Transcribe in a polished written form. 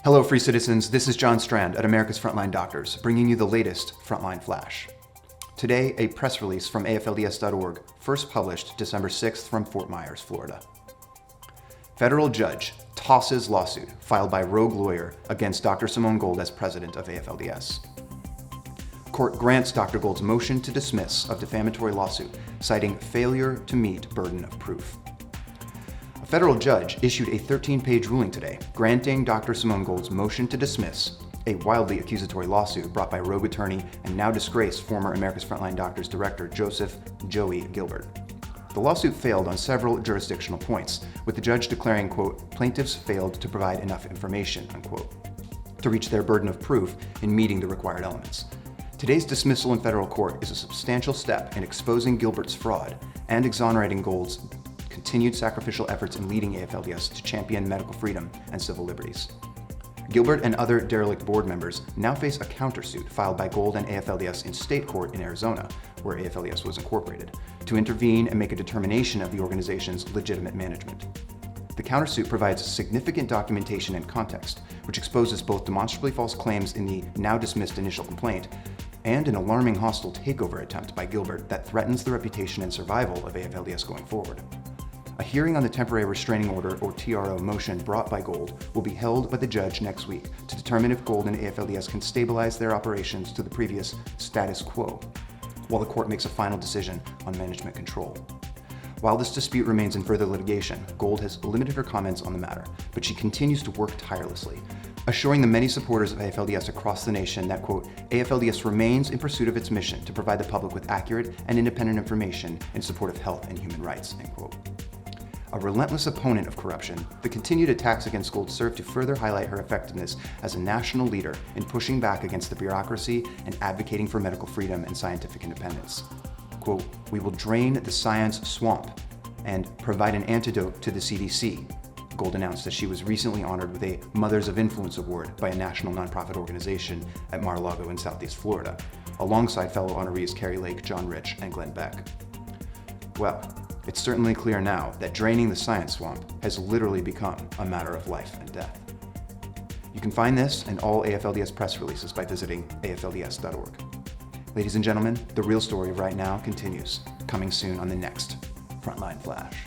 Hello, free citizens. This is John Strand at America's Frontline Doctors, bringing you the latest Frontline Flash. Today, a press release from AFLDS.org, first published December 6th from Fort Myers, Florida. Federal judge tosses lawsuit filed by rogue lawyer against Dr. Simone Gold as president of AFLDS. Court grants Dr. Gold's motion to dismiss of defamatory lawsuit, citing failure to meet burden of proof. A federal judge issued a 13-page ruling today, granting Dr. Simone Gold's motion to dismiss a wildly accusatory lawsuit brought by rogue attorney and now disgraced former America's Frontline Doctors director Joseph "Joey" Gilbert. The lawsuit failed on several jurisdictional points, with the judge declaring, quote, plaintiffs failed to provide enough information, unquote, to reach their burden of proof in meeting the required elements. Today's dismissal in federal court is a substantial step in exposing Gilbert's fraud and exonerating Gold's continued sacrificial efforts in leading AFLDS to champion medical freedom and civil liberties. Gilbert and other derelict board members now face a countersuit filed by Gold and AFLDS in state court in Arizona, where AFLDS was incorporated, to intervene and make a determination of the organization's legitimate management. The countersuit provides significant documentation and context, which exposes both demonstrably false claims in the now dismissed initial complaint and an alarming hostile takeover attempt by Gilbert that threatens the reputation and survival of AFLDS going forward. A hearing on the temporary restraining order, or TRO, motion brought by Gold will be held by the judge next week to determine if Gold and AFLDS can stabilize their operations to the previous status quo, while the court makes a final decision on management control. While this dispute remains in further litigation, Gold has limited her comments on the matter, but she continues to work tirelessly, assuring the many supporters of AFLDS across the nation that, quote, AFLDS remains in pursuit of its mission to provide the public with accurate and independent information in support of health and human rights, end quote. A relentless opponent of corruption, the continued attacks against Gold serve to further highlight her effectiveness as a national leader in pushing back against the bureaucracy and advocating for medical freedom and scientific independence. Quote, we will drain the science swamp and provide an antidote to the CDC. Gold announced that she was recently honored with a Mothers of Influence Award by a national nonprofit organization at Mar-a-Lago in Southeast Florida, alongside fellow honorees Carrie Lake, John Rich, and Glenn Beck. Well, it's certainly clear now that draining the science swamp has literally become a matter of life and death. You can find this and all AFLDS press releases by visiting AFLDS.org. Ladies and gentlemen, the real story of right now continues, coming soon on the next Frontline Flash.